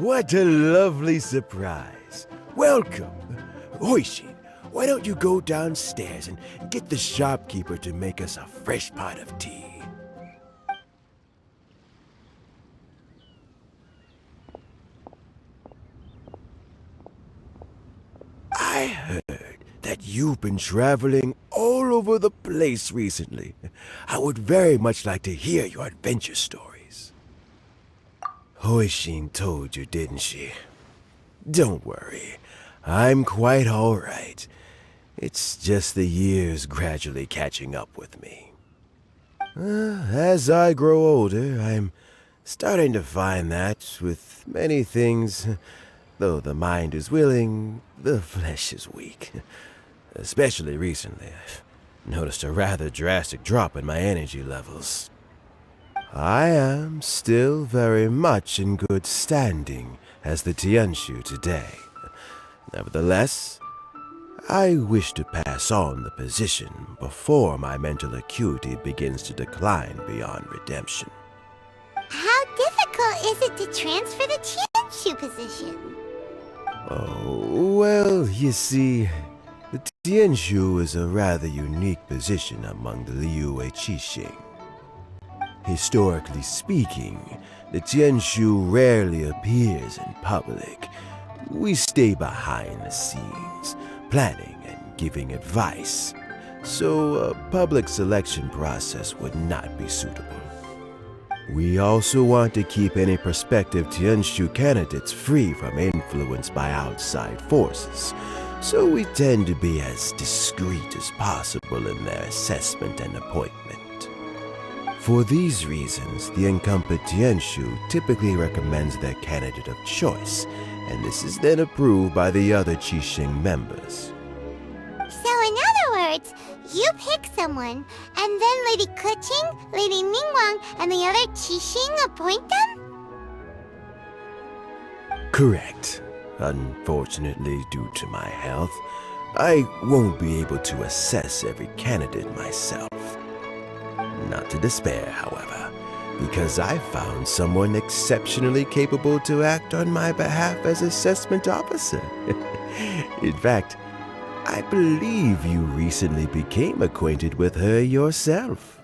What a lovely surprise. Welcome. Hoishin, why don't you go downstairs and get the shopkeeper to make us a fresh pot of tea? I heard that you've been traveling all over the place recently. I would very much like to hear your adventure stories. Hoishin told you, didn't she? Don't worry, I'm quite all right. It's just the years gradually catching up with me. As I grow older, I'm starting to find that with many things, though the mind is willing, the flesh is weak. Especially recently, I've noticed a rather drastic drop in my energy levels. I am still very much in good standing as the Tianshu today. Nevertheless, I wish to pass on the position before my mental acuity begins to decline beyond redemption. How difficult is it to transfer the Tianshu position? Oh, well, you see, the Tianshu is a rather unique position among the Liyue Qixing. Historically speaking, the Tianshu rarely appears in public. We stay behind the scenes, planning and giving advice, so a public selection process would not be suitable. We also want to keep any prospective Tianshu candidates free from influence by outside forces, so we tend to be as discreet as possible in their assessment and appointment. For these reasons, the incumbent Tianshu typically recommends their candidate of choice, and this is then approved by the other Qixing members. So in other words, you pick someone, and then Lady Keqing, Lady Ningguang, and the other Qixing appoint them? Correct. Unfortunately, due to my health, I won't be able to assess every candidate myself. Not to despair, however, because I found someone exceptionally capable to act on my behalf as assessment officer. In fact, I believe you recently became acquainted with her yourself.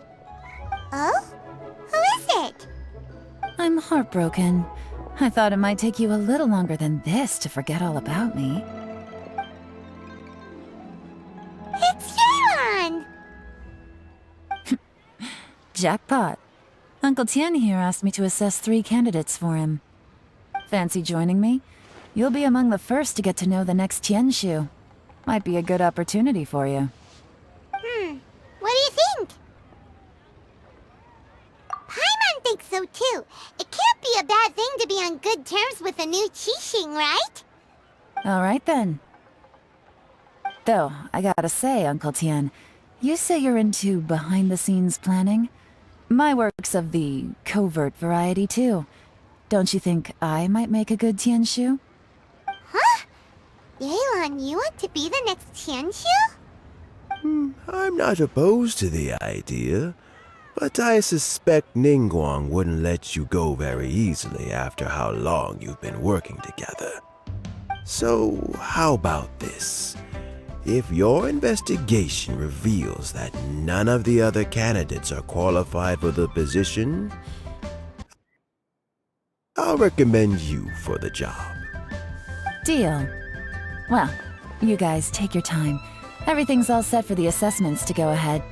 Oh? Who is it? I'm heartbroken. I thought it might take you a little longer than this to forget all about me. It's Yelan! Jackpot. Uncle Tian here asked me to assess 3 candidates for him. Fancy joining me? You'll be among the first to get to know the next Tianshu. Might be a good opportunity for you. What do you think? Paimon thinks so too. It can't be a bad thing to be on good terms with a new Qixing, right? Alright then. Though, I gotta say, Uncle Tian, you say you're into behind-the-scenes planning? My work's of the covert variety too. Don't you think I might make a good Tianshu? Huh? Yelan, you want to be the next Tianshu? I'm not opposed to the idea, but I suspect Ningguang wouldn't let you go very easily after how long you've been working together. So, how about this? If your investigation reveals that none of the other candidates are qualified for the position, I'll recommend you for the job. Deal. Well, you guys take your time. Everything's all set for the assessments to go ahead.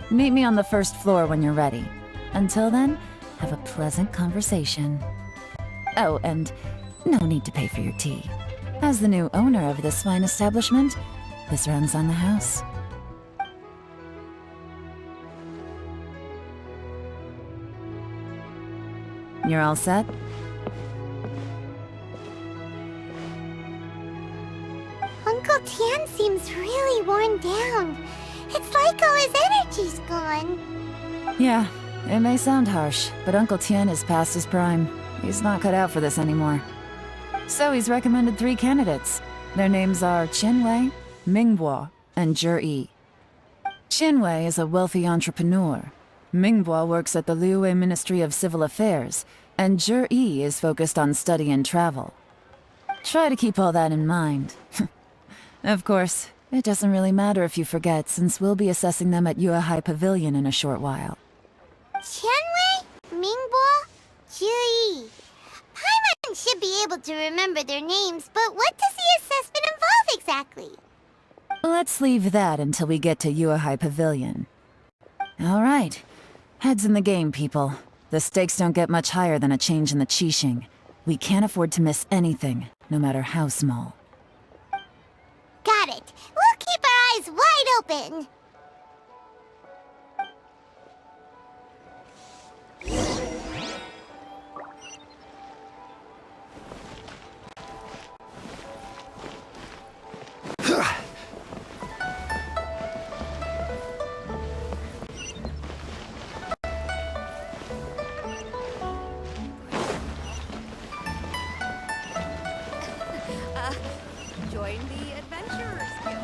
Meet me on the first floor when you're ready. Until then, have a pleasant conversation. Oh, and no need to pay for your tea. As the new owner of this fine establishment, this runs on the house. You're all set? Uncle Tian seems really worn down. It's like all his energy's gone. Yeah, it may sound harsh, but Uncle Tian is past his prime. He's not cut out for this anymore. So he's recommended 3 candidates. Their names are Qinwei, Mingbo, and Zhi. Qinwei is a wealthy entrepreneur. Mingbo works at the Liyue Ministry of Civil Affairs. and Jur E is focused on study and travel. Try to keep all that in mind. Of course, it doesn't really matter if you forget, since we'll be assessing them at Yuehai Pavilion in a short while. Qianwei, Mingbo, Jui. Paimon should be able to remember their names, but what does the assessment involve exactly? Let's leave that until we get to Yuehai Pavilion. Alright. Heads in the game, people. The stakes don't get much higher than a change in the Qixing. We can't afford to miss anything, no matter how small. Got it. We'll keep our eyes wide open. Join the Adventurers Guild.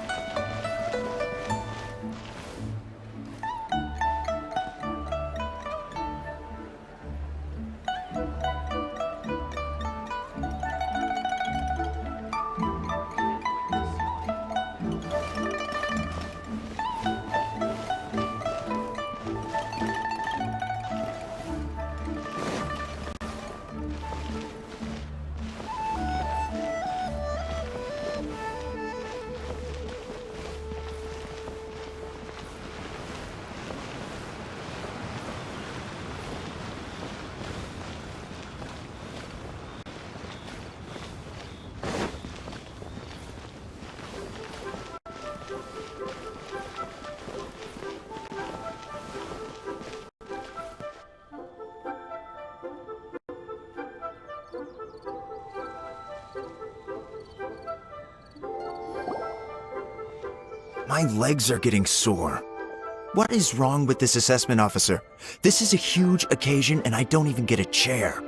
My legs are getting sore. What is wrong with this assessment officer? This is a huge occasion and I don't even get a chair.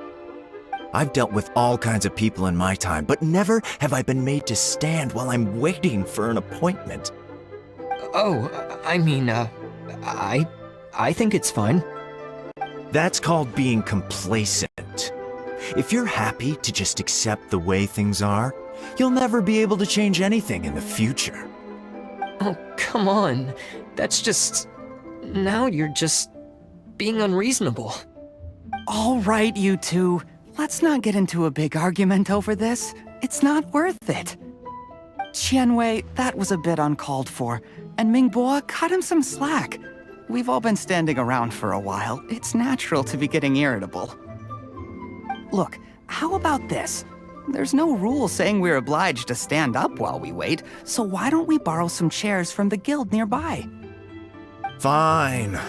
I've dealt with all kinds of people in my time, but never have I been made to stand while I'm waiting for an appointment. Oh, I think it's fine. That's called being complacent. If you're happy to just accept the way things are, you'll never be able to change anything in the future. Oh, come on. That's just... Now you're just... being unreasonable. All right, you two. Let's not get into a big argument over this. It's not worth it. Qianwei, that was a bit uncalled for. And Mingbo, cut him some slack. We've all been standing around for a while. It's natural to be getting irritable. Look, how about this? There's no rule saying we're obliged to stand up while we wait, so why don't we borrow some chairs from the guild nearby? Fine.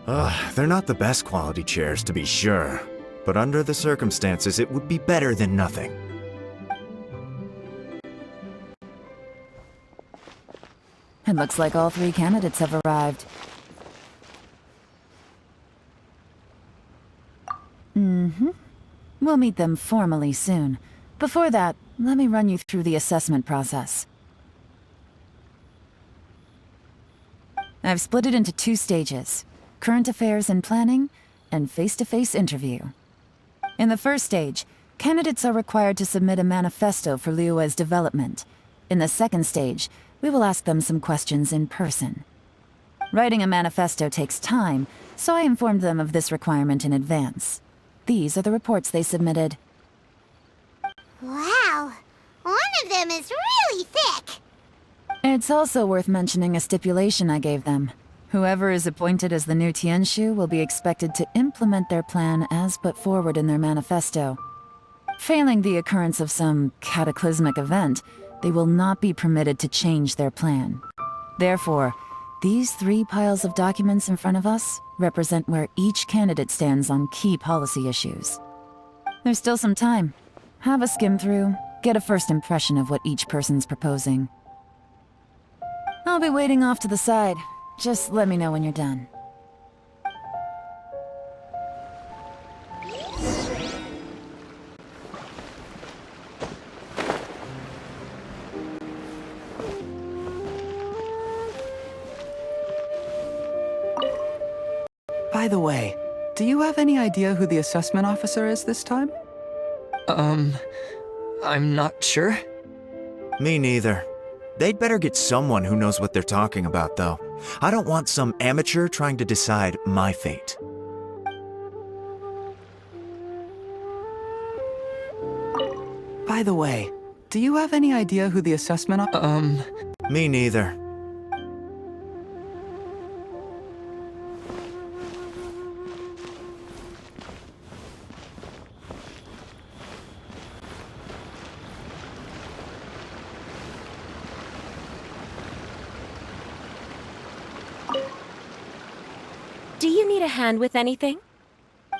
They're not the best quality chairs, to be sure. But under the circumstances, it would be better than nothing. It looks like all three candidates have arrived. We'll meet them formally soon. Before that, let me run you through the assessment process. I've split it into 2 stages: current affairs and planning, and face-to-face interview. In the first stage, candidates are required to submit a manifesto for Liyue's development. In the second stage, we will ask them some questions in person. Writing a manifesto takes time, so I informed them of this requirement in advance. These are the reports they submitted. Wow, one of them is really thick. It's also worth mentioning a stipulation I gave them. Whoever is appointed as the new Tianshu will be expected to implement their plan as put forward in their manifesto. Failing the occurrence of some cataclysmic event, they will not be permitted to change their plan. Therefore, these 3 piles of documents in front of us represent where each candidate stands on key policy issues. There's still some time. Have a skim through, get a first impression of what each person's proposing. I'll be waiting off to the side. Just let me know when you're done. By the way, do you have any idea who the assessment officer is this time? I'm not sure. Me neither. They'd better get someone who knows what they're talking about, though. I don't want some amateur trying to decide my fate. By the way, do you have any idea who the assessment Me neither. Do you need a hand with anything?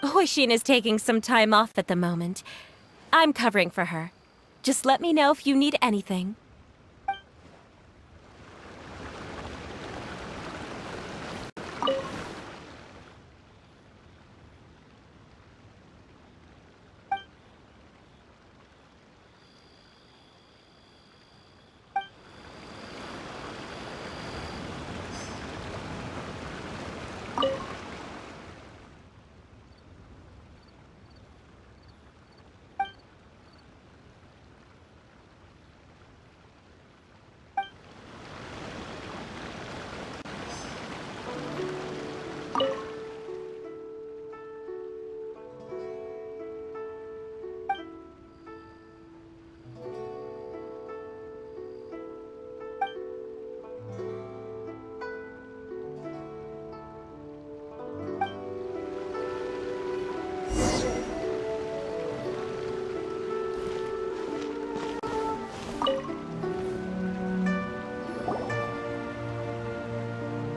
Hoishin is taking some time off at the moment. I'm covering for her. Just let me know if you need anything.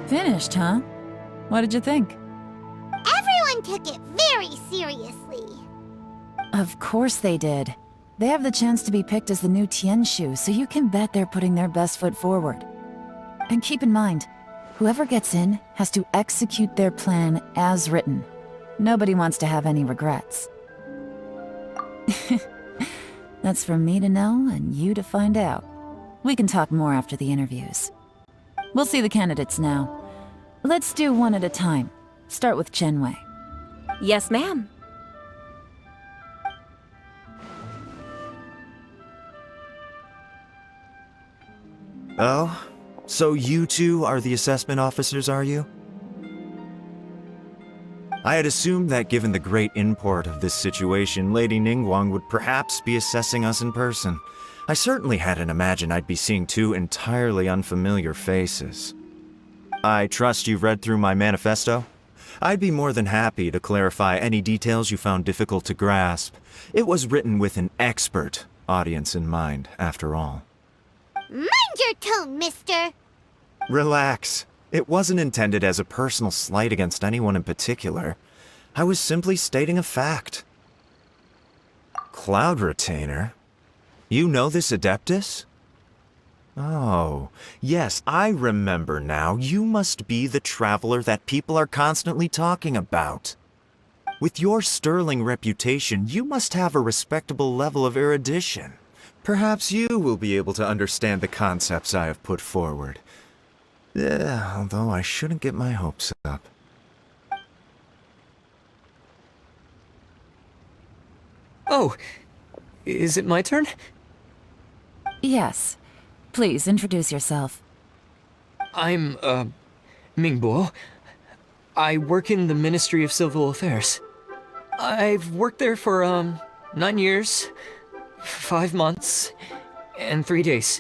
Finished, huh? What did you think? Everyone took it very seriously. Of course they did. They have the chance to be picked as the new Tianshu, so you can bet they're putting their best foot forward. And keep in mind, whoever gets in has to execute their plan as written. Nobody wants to have any regrets. That's for me to know and you to find out. We can talk more after the interviews. We'll see the candidates now. Let's do one at a time. Start with Chenwei. Yes, ma'am. Oh? So you two are the assessment officers, are you? I had assumed that given the great import of this situation, Lady Ningguang would perhaps be assessing us in person. I certainly hadn't imagined I'd be seeing two entirely unfamiliar faces. I trust you've read through my manifesto? I'd be more than happy to clarify any details you found difficult to grasp. It was written with an expert audience in mind, after all. Mind your tone, mister! Relax. It wasn't intended as a personal slight against anyone in particular. I was simply stating a fact. Cloud Retainer? You know this Adeptus? Oh, yes, I remember now. You must be the traveler that people are constantly talking about. With your sterling reputation, you must have a respectable level of erudition. Perhaps you will be able to understand the concepts I have put forward. Yeah, although I shouldn't get my hopes up. Oh, is it my turn? Yes. Please, introduce yourself. I'm, Mingbo. I work in the Ministry of Civil Affairs. I've worked there for, 9 years, 5 months, and 3 days.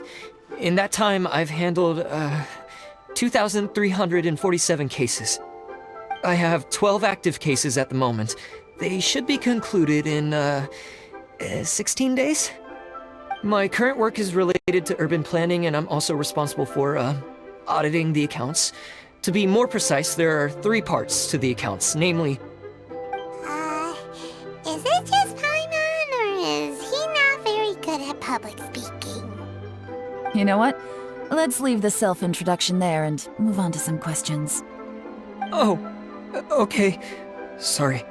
In that time, I've handled, 2,347 cases. I have 12 active cases at the moment. They should be concluded in, 16 days? My current work is related to urban planning, and I'm also responsible for, auditing the accounts. To be more precise, there are 3 parts to the accounts, namely... Is it just Paimon, or is he not very good at public speaking? You know what? Let's leave the self-introduction there and move on to some questions. Oh, okay. Sorry.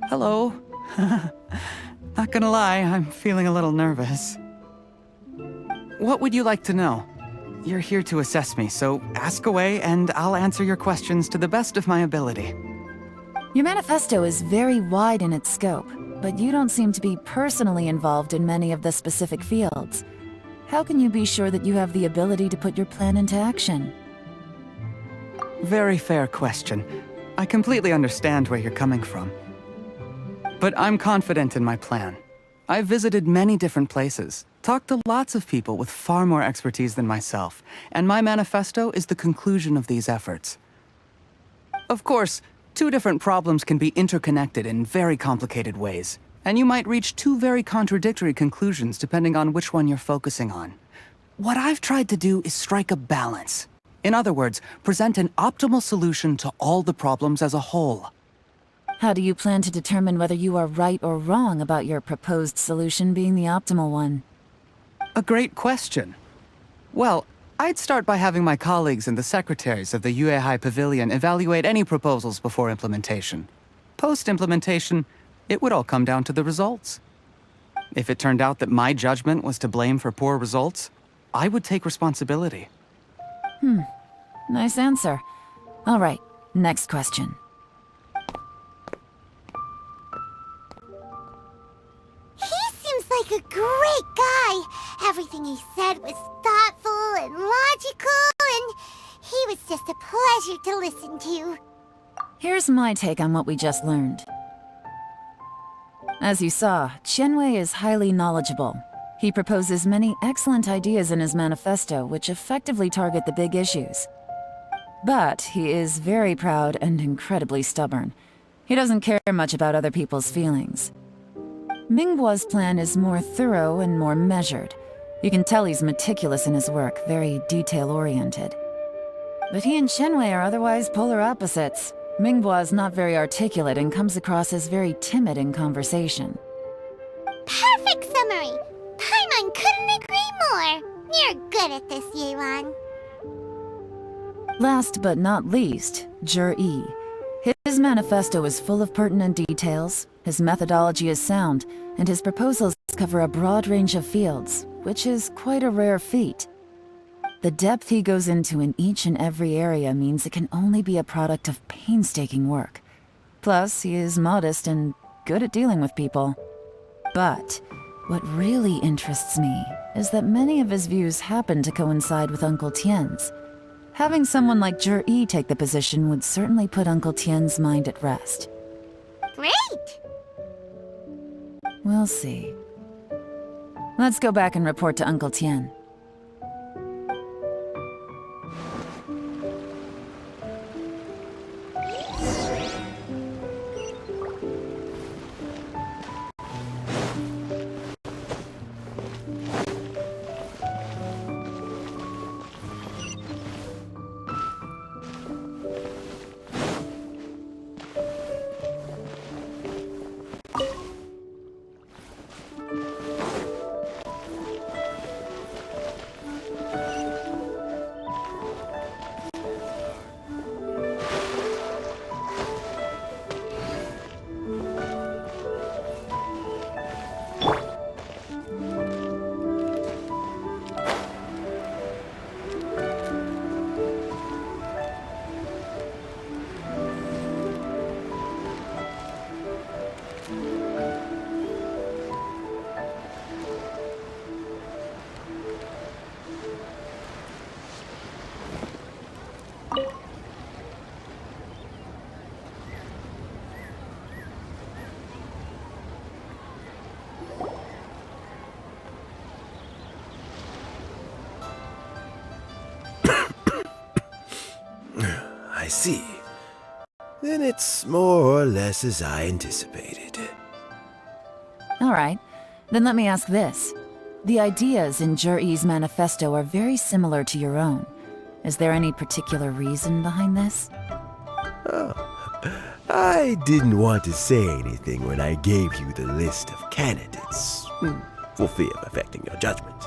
Hello. Not gonna lie, I'm feeling a little nervous. What would you like to know? You're here to assess me, so ask away and I'll answer your questions to the best of my ability. Your manifesto is very wide in its scope, but you don't seem to be personally involved in many of the specific fields. How can you be sure that you have the ability to put your plan into action? Very fair question. I completely understand where you're coming from. But I'm confident in my plan. I've visited many different places, talked to lots of people with far more expertise than myself, and my manifesto is the conclusion of these efforts. Of course, two different problems can be interconnected in very complicated ways, and you might reach two very contradictory conclusions depending on which one you're focusing on. What I've tried to do is strike a balance. In other words, present an optimal solution to all the problems as a whole. How do you plan to determine whether you are right or wrong about your proposed solution being the optimal one? A great question. Well, I'd start by having my colleagues and the secretaries of the Liyue Pavilion evaluate any proposals before implementation. Post-implementation, it would all come down to the results. If it turned out that my judgment was to blame for poor results, I would take responsibility. Nice answer. All right, next question. He seems like a great guy. Everything he said was thoughtful and logical, and he was just a pleasure to listen to. Here's my take on what we just learned. As you saw, Qianwei is highly knowledgeable. He proposes many excellent ideas in his manifesto which effectively target the big issues. But he is very proud and incredibly stubborn. He doesn't care much about other people's feelings. Mingbo's plan is more thorough and more measured. You can tell he's meticulous in his work, very detail-oriented. But he and Qianwei are otherwise polar opposites. Mingbo is not very articulate and comes across as very timid in conversation. Perfect summary! Paimon couldn't agree more! You're good at this, Yelan. Last but not least, Yi. His manifesto is full of pertinent details, his methodology is sound, and his proposals cover a broad range of fields, which is quite a rare feat. The depth he goes into in each and every area means it can only be a product of painstaking work. Plus, he is modest and good at dealing with people. But what really interests me is that many of his views happen to coincide with Uncle Tien's. Having someone like Yi take the position would certainly put Uncle Tien's mind at rest. Great! We'll see. Let's go back and report to Uncle Tien. I see. Then it's more or less as I anticipated. All right, then let me ask this. The ideas in Yi's manifesto are very similar to your own. Is there any particular reason behind this? I didn't want to say anything when I gave you the list of candidates, for fear of affecting your judgment.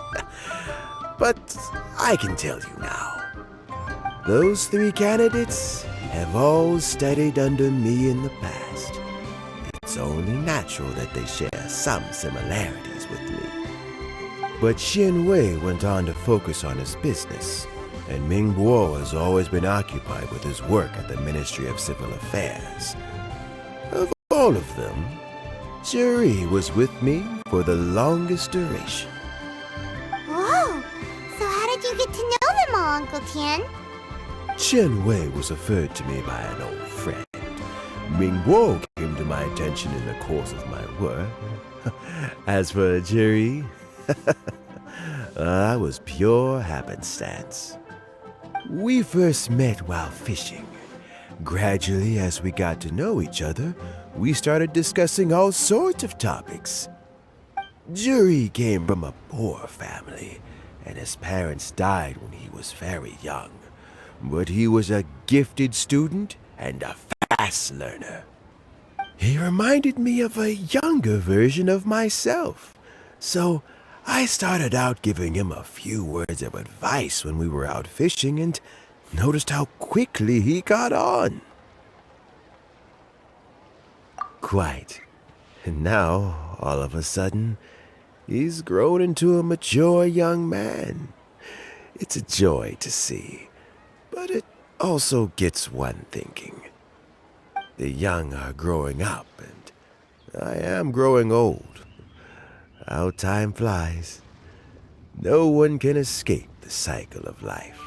But I can tell you now. Those 3 candidates have all studied under me in the past. it's only natural that they share some similarities with me. But Xianwei went on to focus on his business, and Mingguo has always been occupied with his work at the Ministry of Civil Affairs. Of all of them, Zuri was with me for the longest duration. Whoa! So how did you get to know them all, Uncle Tian? Qianwei was referred to me by an old friend. Mingguo came to my attention in the course of my work. As for Zuri, I was pure happenstance. We first met while fishing. Gradually, as we got to know each other, we started discussing all sorts of topics. Zuri came from a poor family, and his parents died when he was very young. But he was a gifted student and a fast learner. He reminded me of a younger version of myself, so I started out giving him a few words of advice when we were out fishing and noticed how quickly he got on. Quite. And now, all of a sudden, he's grown into a mature young man. It's a joy to see, but it also gets one thinking. The young are growing up, and I am growing old. How time flies. No one can escape the cycle of life.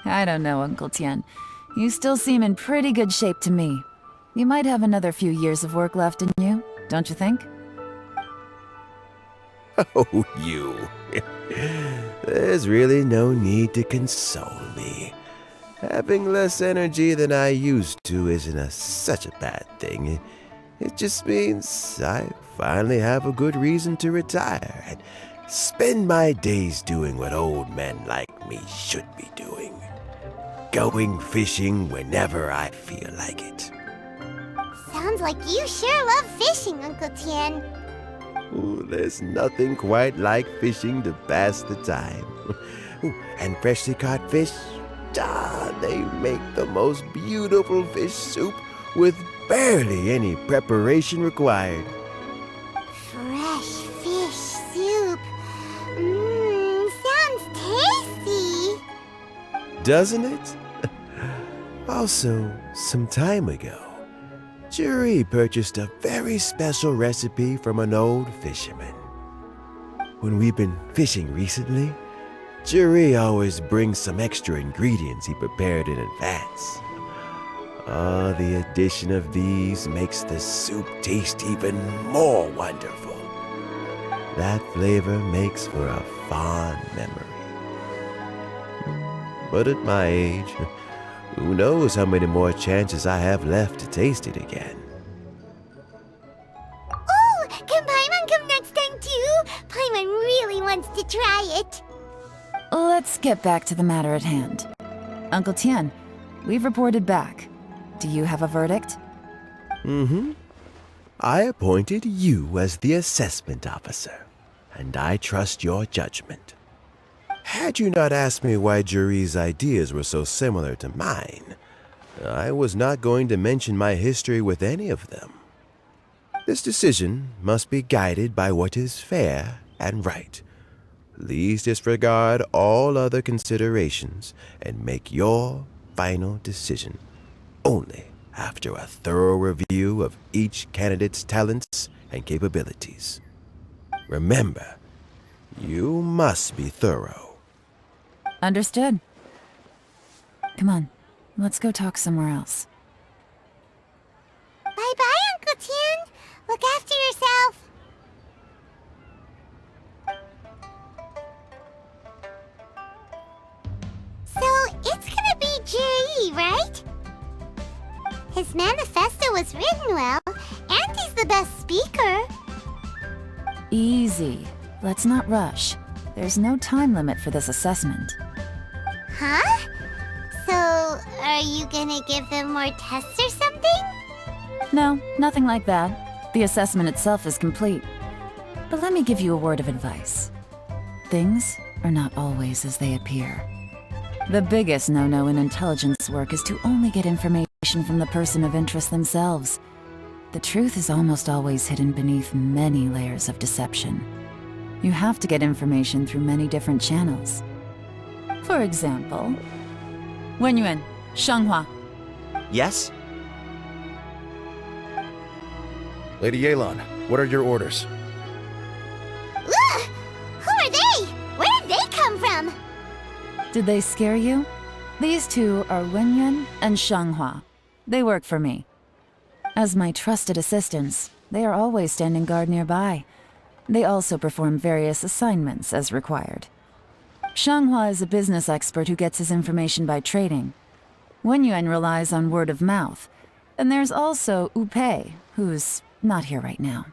I don't know, Uncle Tian. You still seem in pretty good shape to me. You might have another few years of work left in you, don't you think? Oh, you. There's really no need to console me. Having less energy than I used to isn't such a bad thing. It just means I finally have a good reason to retire and spend my days doing what old men like me should be doing. Going fishing whenever I feel like it. Sounds like you sure love fishing, Uncle Tian. Ooh, there's nothing quite like fishing to pass the time. Ooh, and freshly caught fish, they make the most beautiful fish soup with barely any preparation required. Fresh fish soup. Sounds tasty. Doesn't it? Also, some time ago, Juri purchased a very special recipe from an old fisherman. When we've been fishing recently, Juri always brings some extra ingredients he prepared in advance. The addition of these makes the soup taste even more wonderful. That flavor makes for a fond memory. But at my age, who knows how many more chances I have left to taste it again. Oh, can Paimon come next time too? Paimon really wants to try it. Let's get back to the matter at hand. Uncle Tian, we've reported back. Do you have a verdict? I appointed you as the assessment officer, and I trust your judgment. Had you not asked me why Juri's ideas were so similar to mine, I was not going to mention my history with any of them. This decision must be guided by what is fair and right. Please disregard all other considerations and make your final decision only after a thorough review of each candidate's talents and capabilities. Remember, you must be thorough. Understood. Come on, let's go talk somewhere else. Bye-bye, Uncle Tian. Look after yourself. So, it's gonna be Jerry, right? His manifesto was written well, and he's the best speaker. Easy. Let's not rush. There's no time limit for this assessment. Huh? So, are you gonna give them more tests or something? No, nothing like that. The assessment itself is complete. But let me give you a word of advice. Things are not always as they appear. The biggest no-no in intelligence work is to only get information from the person of interest themselves. the truth is almost always hidden beneath many layers of deception. You have to get information through many different channels. For example, Wenyuan, Shanghua. Yes? Lady Yelan, what are your orders? Ugh! Who are they? Where did they come from? Did they scare you? These two are Wenyuan and Shanghua. They work for me. As my trusted assistants, they are always standing guard nearby. They also perform various assignments as required. Shanghua is a business expert who gets his information by trading. Wenyuan relies on word of mouth. And there's also Upei, who's not here right now.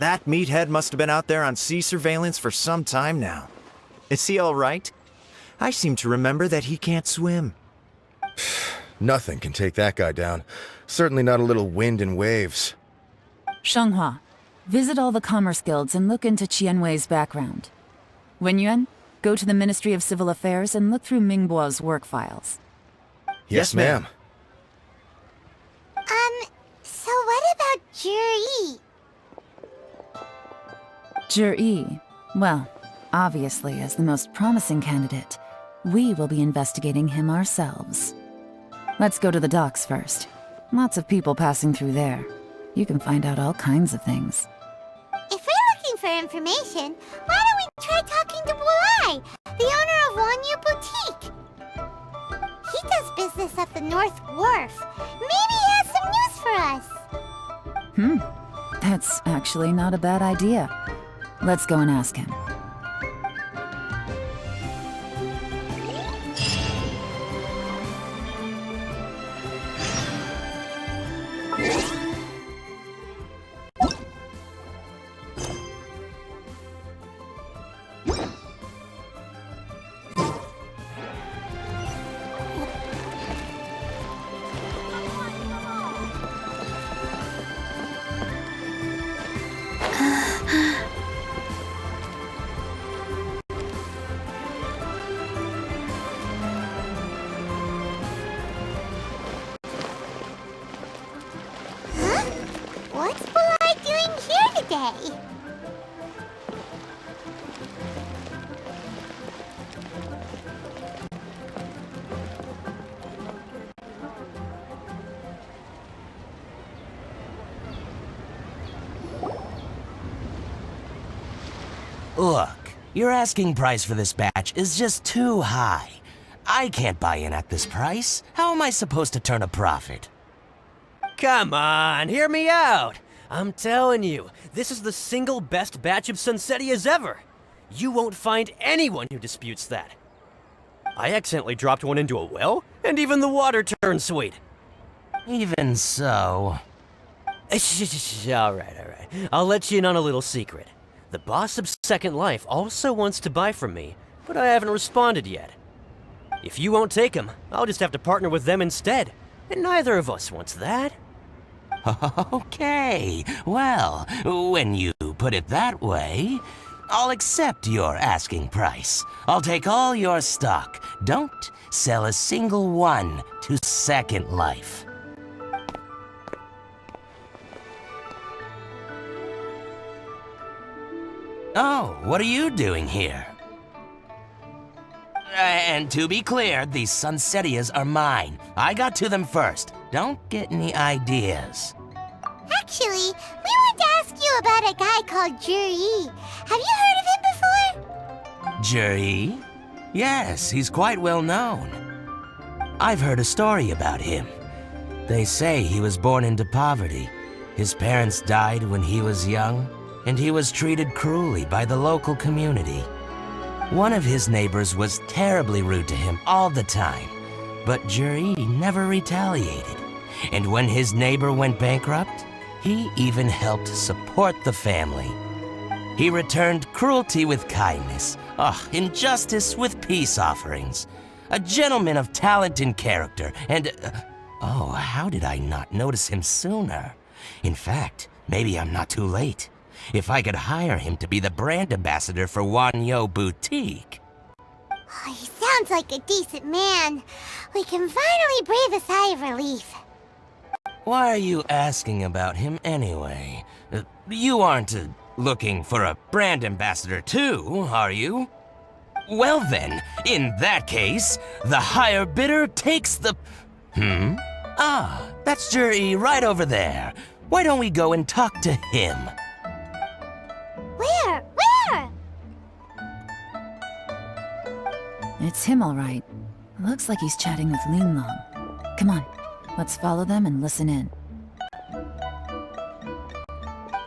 That meathead must have been out there on sea surveillance for some time now. Is he all right? I seem to remember that he can't swim. Nothing can take that guy down. Certainly not a little wind and waves. Shanghua, visit all the commerce guilds and look into Qianwei's background. Wenyuan, go to the Ministry of Civil Affairs and look through Mingbo's work files. Yes, ma'am. So what about Juri? Juri, well, obviously as the most promising candidate, we will be investigating him ourselves. Let's go to the docks first. Lots of people passing through there. You can find out all kinds of things. If we're looking for information, why don't we try talking to Bulai, the owner of Wanyu Boutique? He does business at the North Wharf. Maybe he has some news for us. That's actually not a bad idea. Let's go and ask him. What's Bulai doing here today? Look, your asking price for this batch is just too high. I can't buy in at this price. How am I supposed to turn a profit? Come on, hear me out. I'm telling you, this is the single best batch of Sunsetias ever. You won't find anyone who disputes that. I accidentally dropped one into a well, and even the water turned sweet. Even so... Alright. I'll let you in on a little secret. The boss of Second Life also wants to buy from me, but I haven't responded yet. If you won't take him, I'll just have to partner with them instead, and neither of us wants that. Okay, well, when you put it that way, I'll accept your asking price. I'll take all your stock. Don't sell a single one to Second Life. Oh, what are you doing here? And to be clear, these Sunsetias are mine. I got to them first. Don't get any ideas. Actually, we wanted to ask you about a guy called Juri. Have you heard of him before? Juri? Yes, he's quite well known. I've heard a story about him. They say he was born into poverty. His parents died when he was young, and he was treated cruelly by the local community. One of his neighbors was terribly rude to him all the time, but Juri never retaliated. And when his neighbor went bankrupt, he even helped support the family. He returned cruelty with kindness, injustice with peace offerings. A gentleman of talent and character, and... oh, how did I not notice him sooner? In fact, maybe I'm not too late. If I could hire him to be the brand ambassador for Wanyu Boutique. Oh, he sounds like a decent man. We can finally breathe a sigh of relief. Why are you asking about him anyway? You aren't looking for a brand ambassador too, are you? Well then, in that case, the higher bidder takes the... Ah, that's Juri right over there. Why don't we go and talk to him? Where? Where? It's him, all right. Looks like he's chatting with Linlong. Come on, let's follow them and listen in.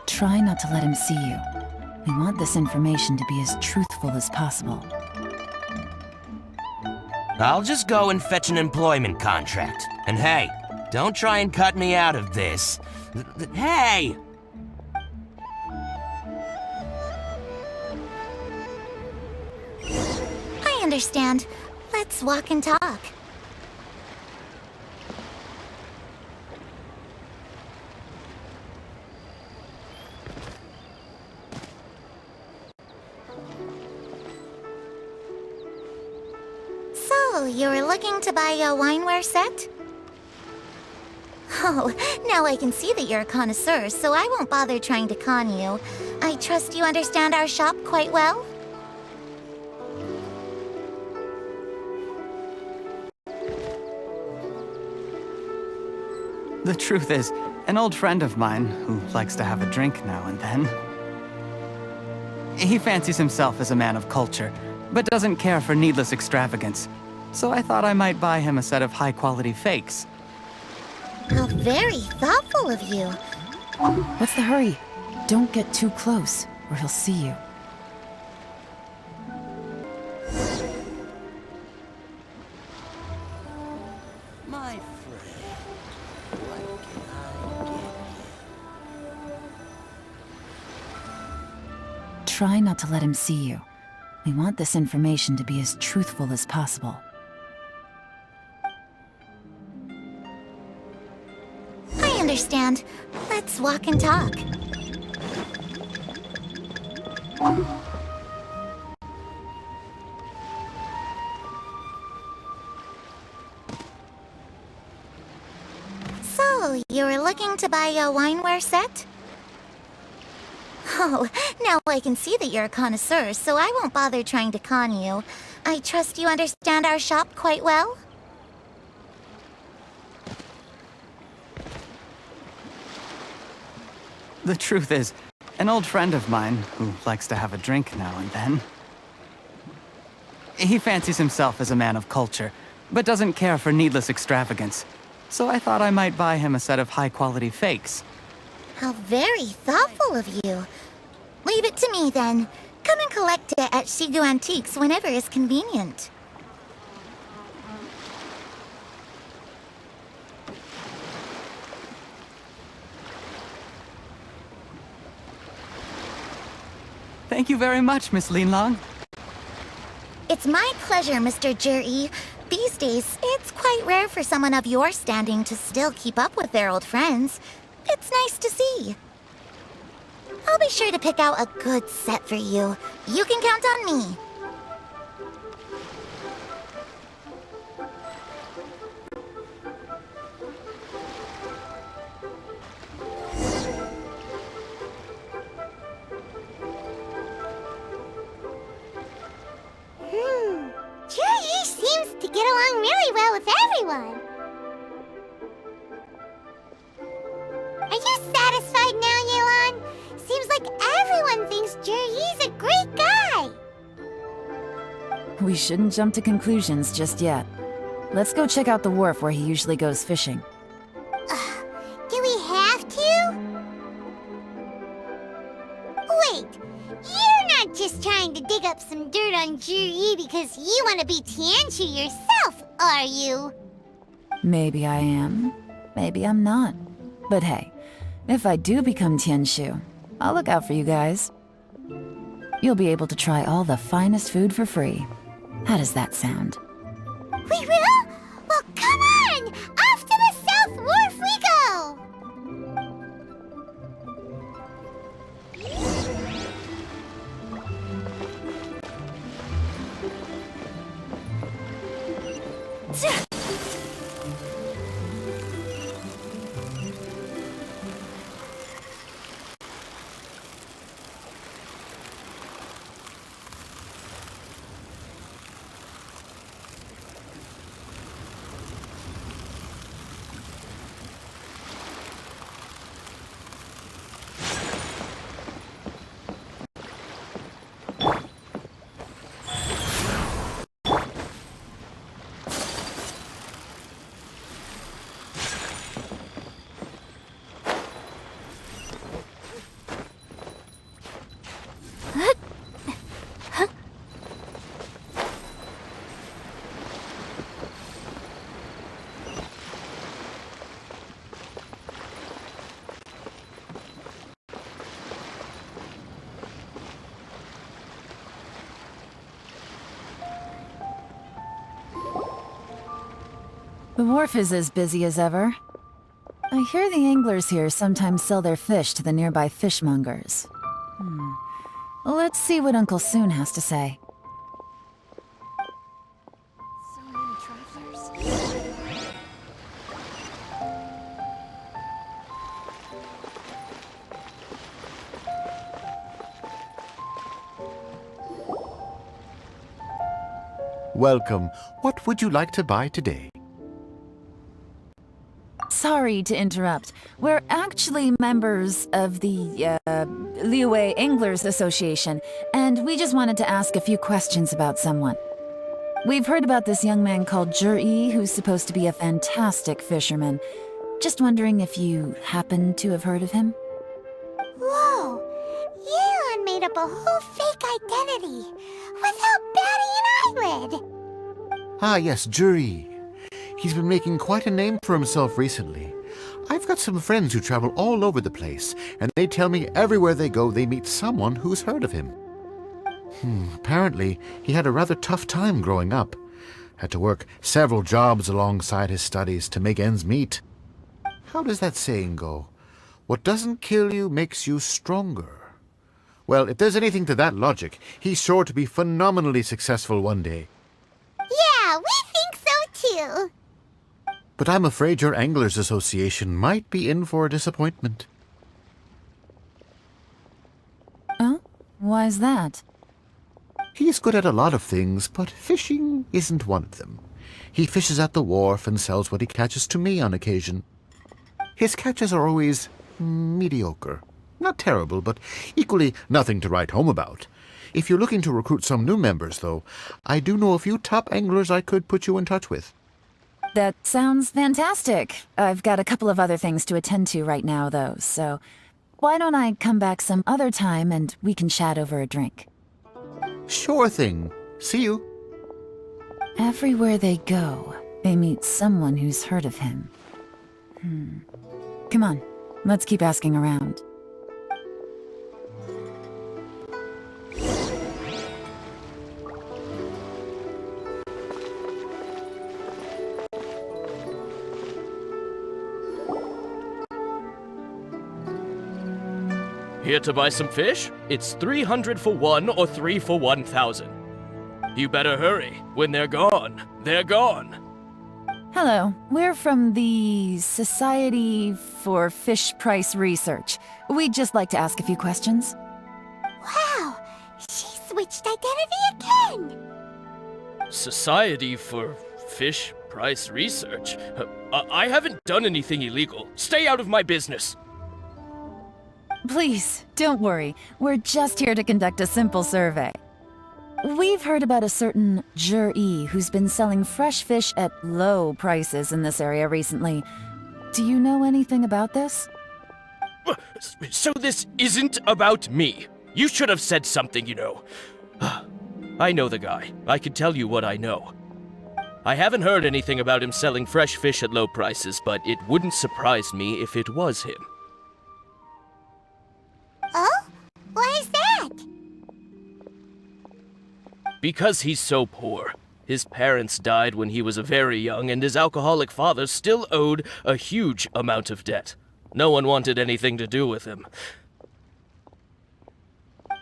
Try not to let him see you. We want this information to be as truthful as possible. I'll just go and fetch an employment contract. And hey, don't try and cut me out of this. Hey! I understand. Let's walk and talk. So, you were looking to buy a wineware set? Oh, now I can see that you're a connoisseur, so I won't bother trying to con you. I trust you understand our shop quite well? The truth is, an old friend of mine, who likes to have a drink now and then, he fancies himself as a man of culture, but doesn't care for needless extravagance. So I thought I might buy him a set of high-quality fakes. How very thoughtful of you. What's the hurry? Don't get too close, or he'll see you. My friend, what can I get you? Try not to let him see you. We want this information to be as truthful as possible. I understand. Let's walk and talk. So, you were looking to buy a wineware set? Oh, now I can see that you're a connoisseur, so I won't bother trying to con you. I trust you understand our shop quite well? The truth is, an old friend of mine, who likes to have a drink now and then, he fancies himself as a man of culture, but doesn't care for needless extravagance. So I thought I might buy him a set of high-quality fakes. How very thoughtful of you. Leave it to me, then. Come and collect it at Shigu Antiques whenever is convenient. Thank you very much, Miss Linlong. It's my pleasure, Mr. Juri. These days, it's quite rare for someone of your standing to still keep up with their old friends. It's nice to see. I'll be sure to pick out a good set for you. You can count on me. Juri seems to get along really well with everyone. Are you satisfied now, Yelan? Seems like everyone thinks Juri's a great guy. We shouldn't jump to conclusions just yet. Let's go check out the wharf where he usually goes fishing. Do we have to? Wait, you're not just trying to dig up some dirt on Juri because you want to be Tianshu yourself, are you? Maybe I am, maybe I'm not. But hey, if I do become Tianshu, I'll look out for you guys. You'll be able to try all the finest food for free. How does that sound? We will? Well, come on! Off to the South Wharf we go! The wharf is as busy as ever. I hear the anglers here sometimes sell their fish to the nearby fishmongers. Let's see what Uncle Soon has to say. So many travelers. Welcome. What would you like to buy today? Sorry to interrupt. We're actually members of the, Liyue Anglers Association, and we just wanted to ask a few questions about someone. We've heard about this young man called Zhi, who's supposed to be a fantastic fisherman. Just wondering if you happen to have heard of him? Whoa! Yelan made up a whole fake identity without batting an eyelid! Ah, yes, Zhi. He's been making quite a name for himself recently. I've got some friends who travel all over the place, and they tell me everywhere they go they meet someone who's heard of him. Apparently, he had a rather tough time growing up. Had to work several jobs alongside his studies to make ends meet. How does that saying go? What doesn't kill you makes you stronger. Well, if there's anything to that logic, he's sure to be phenomenally successful one day. Yeah, we think so too! But I'm afraid your Anglers Association might be in for a disappointment. Oh? Why's that? He's good at a lot of things, but fishing isn't one of them. He fishes at the wharf and sells what he catches to me on occasion. His catches are always mediocre. Not terrible, but equally nothing to write home about. If you're looking to recruit some new members, though, I do know a few top anglers I could put you in touch with. That sounds fantastic. I've got a couple of other things to attend to right now, though, so why don't I come back some other time and we can chat over a drink? Sure thing. See you. Everywhere they go, they meet someone who's heard of him. Come on, let's keep asking around. Here to buy some fish? It's 300 for one or 3 for 1,000. You better hurry. When they're gone, they're gone. Hello, we're from the Society for Fish Price Research. We'd just like to ask a few questions. Wow! She switched identity again! Society for Fish Price Research? I haven't done anything illegal. Stay out of my business. Please, don't worry. We're just here to conduct a simple survey. We've heard about a certain Zhi who's been selling fresh fish at low prices in this area recently. Do you know anything about this? So this isn't about me. You should have said something, you know. I know the guy. I can tell you what I know. I haven't heard anything about him selling fresh fish at low prices, but it wouldn't surprise me if it was him. Oh? Why is that? Because he's so poor. His parents died when he was very young, and his alcoholic father still owed a huge amount of debt. No one wanted anything to do with him.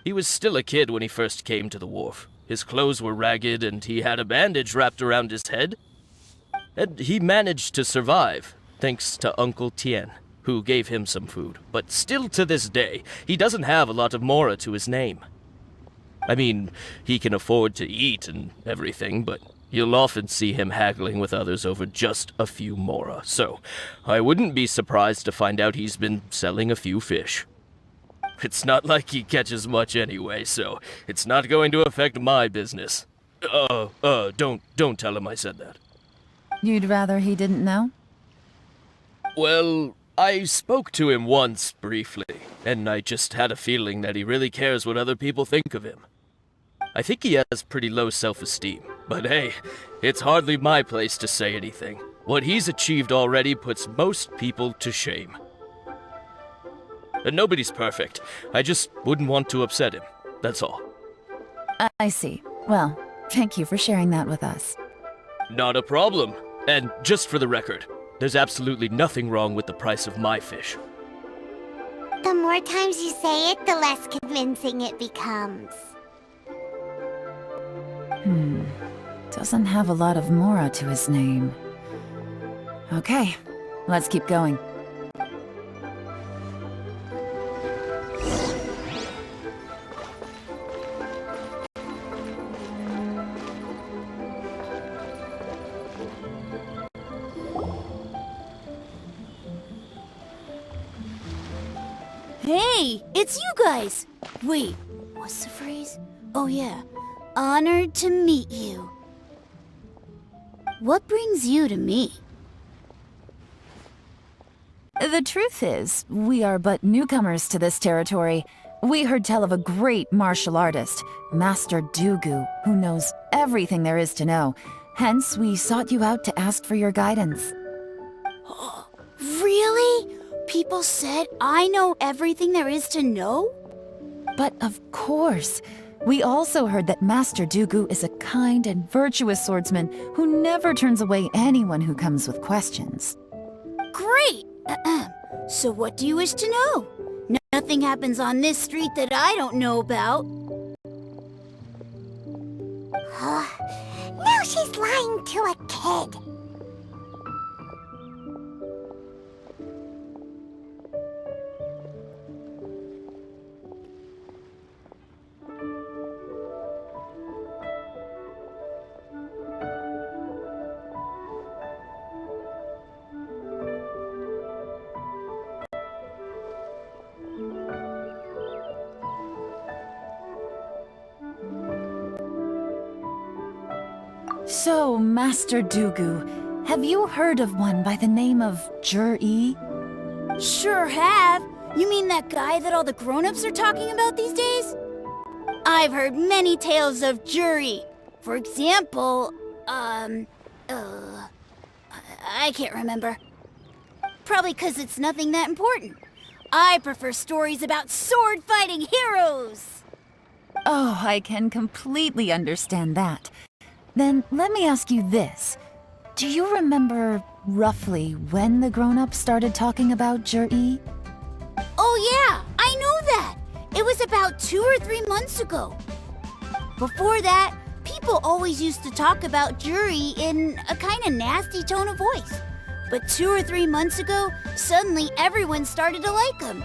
He was still a kid when he first came to the wharf. His clothes were ragged, and he had a bandage wrapped around his head. And he managed to survive, thanks to Uncle Tien, who gave him some food. But still to this day, he doesn't have a lot of mora to his name. I mean, he can afford to eat and everything, but you'll often see him haggling with others over just a few mora. So, I wouldn't be surprised to find out he's been selling a few fish. It's not like he catches much anyway, so it's not going to affect my business. Don't tell him I said that. You'd rather he didn't know? Well, I spoke to him once, briefly, and I just had a feeling that he really cares what other people think of him. I think he has pretty low self-esteem, but hey, it's hardly my place to say anything. What he's achieved already puts most people to shame. And nobody's perfect. I just wouldn't want to upset him, that's all. I see. Well, thank you for sharing that with us. Not a problem. And just for the record, there's absolutely nothing wrong with the price of my fish. The more times you say it, the less convincing it becomes. Doesn't have a lot of mora to his name. Okay, let's keep going. Hey, it's you guys! Wait, what's the phrase? Oh yeah, honored to meet you. What brings you to me? The truth is, we are but newcomers to this territory. We heard tell of a great martial artist, Master Dugu, who knows everything there is to know. Hence, we sought you out to ask for your guidance. Really? People said I know everything there is to know? But of course, we also heard that Master Dugu is a kind and virtuous swordsman who never turns away anyone who comes with questions. Great! So what do you wish to know? Nothing happens on this street that I don't know about. Now she's lying to a kid. So, Master Dugu, have you heard of one by the name of Jur-E? Sure have. You mean that guy that all the grown-ups are talking about these days? I've heard many tales of Juri. For example, I can't remember. Probably 'cause it's nothing that important. I prefer stories about sword-fighting heroes! Oh, I can completely understand that. Then let me ask you this. Do you remember roughly when the grown-ups started talking about Jur-E? Oh yeah, I know that! It was about 2 or 3 months ago. Before that, people always used to talk about Juri in a kind of nasty tone of voice. But 2 or 3 months ago, suddenly everyone started to like him.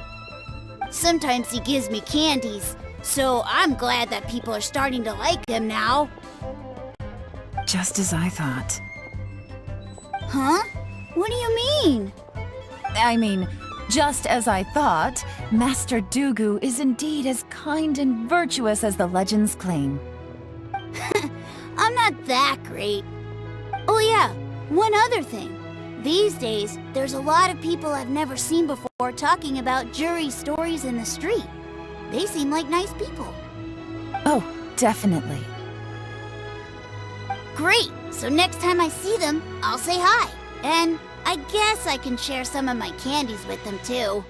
Sometimes he gives me candies, so I'm glad that people are starting to like him now. Just as I thought. Huh? What do you mean? I mean, just as I thought, Master Dugu is indeed as kind and virtuous as the legends claim. I'm not that great. Oh yeah, one other thing. These days, there's a lot of people I've never seen before talking about Juri stories in the street. They seem like nice people. Oh, definitely. Great! So next time I see them, I'll say hi. And I guess I can share some of my candies with them too.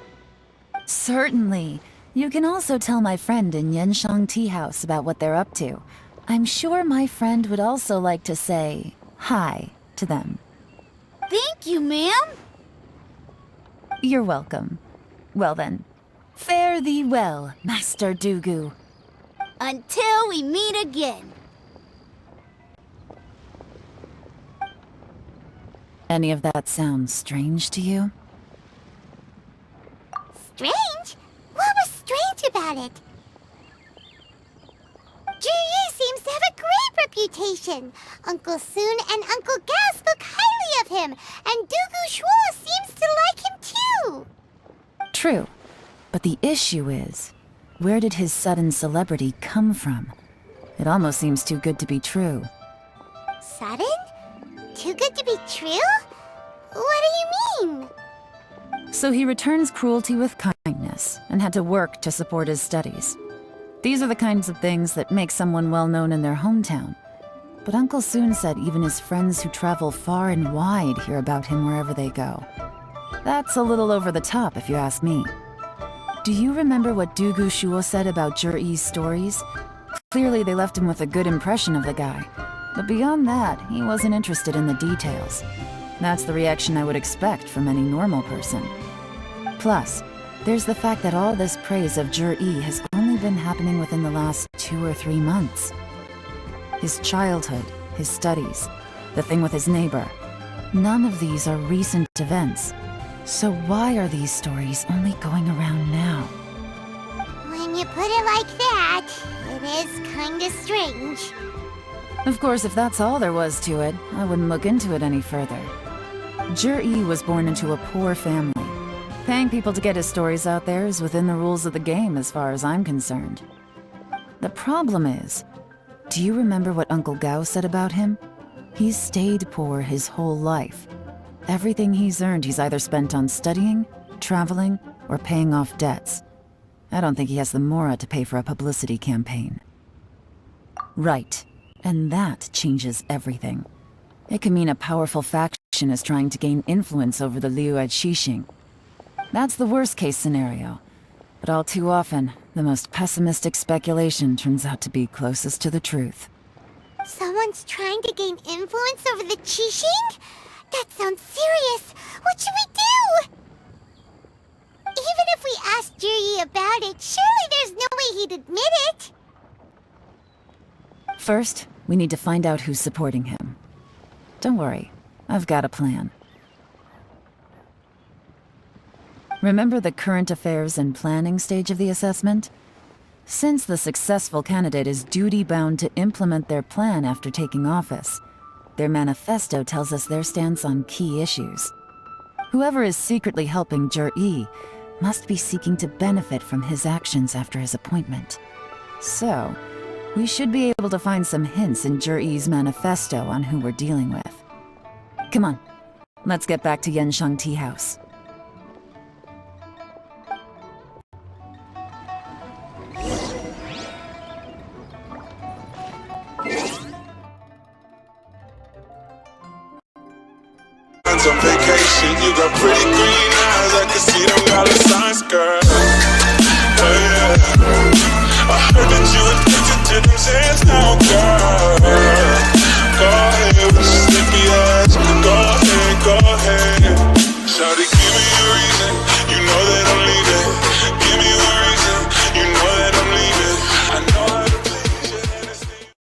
Certainly. You can also tell my friend in Yenshang Tea House about what they're up to. I'm sure my friend would also like to say hi to them. Thank you, ma'am! You're welcome. Well then, fare thee well, Master Dugu. Until we meet again. Any of that sound strange to you? Strange? What was strange about it? Juri seems to have a great reputation. Uncle Soon and Uncle Gal spoke highly of him, and Dugu Shuo seems to like him too. True. But the issue is, where did his sudden celebrity come from? It almost seems too good to be true. Sudden? Too good to be true? What do you mean? So he returns cruelty with kindness, and had to work to support his studies. These are the kinds of things that make someone well known in their hometown. But Uncle Soon said even his friends who travel far and wide hear about him wherever they go. That's a little over the top, if you ask me. Do you remember what Dugu Shuo said about Jur-E's stories? Clearly they left him with a good impression of the guy. But beyond that, he wasn't interested in the details. That's the reaction I would expect from any normal person. Plus, there's the fact that all this praise of Jur-E has only been happening within the last 2 or 3 months. His childhood, his studies, the thing with his neighbor. None of these are recent events. So why are these stories only going around now? When you put it like that, it is kinda strange. Of course, if that's all there was to it, I wouldn't look into it any further. Jur-E was born into a poor family. Paying people to get his stories out there is within the rules of the game as far as I'm concerned. The problem is, do you remember what Uncle Gao said about him? He's stayed poor his whole life. Everything he's earned he's either spent on studying, traveling, or paying off debts. I don't think he has the mora to pay for a publicity campaign. Right. And that changes everything. It can mean a powerful faction is trying to gain influence over the Liyue at Xixing. That's the worst-case scenario. But all too often, the most pessimistic speculation turns out to be closest to the truth. Someone's trying to gain influence over the Qixing? That sounds serious. What should we do? Even if we asked Jur-E about it, surely there's no way he'd admit it. First, we need to find out who's supporting him. Don't worry, I've got a plan. Remember the current affairs and planning stage of the assessment? Since the successful candidate is duty-bound to implement their plan after taking office, their manifesto tells us their stance on key issues. Whoever is secretly helping Jur-E must be seeking to benefit from his actions after his appointment. So, we should be able to find some hints in Jur-E's manifesto on who we're dealing with. Come on, let's get back to Yanshang Tea House.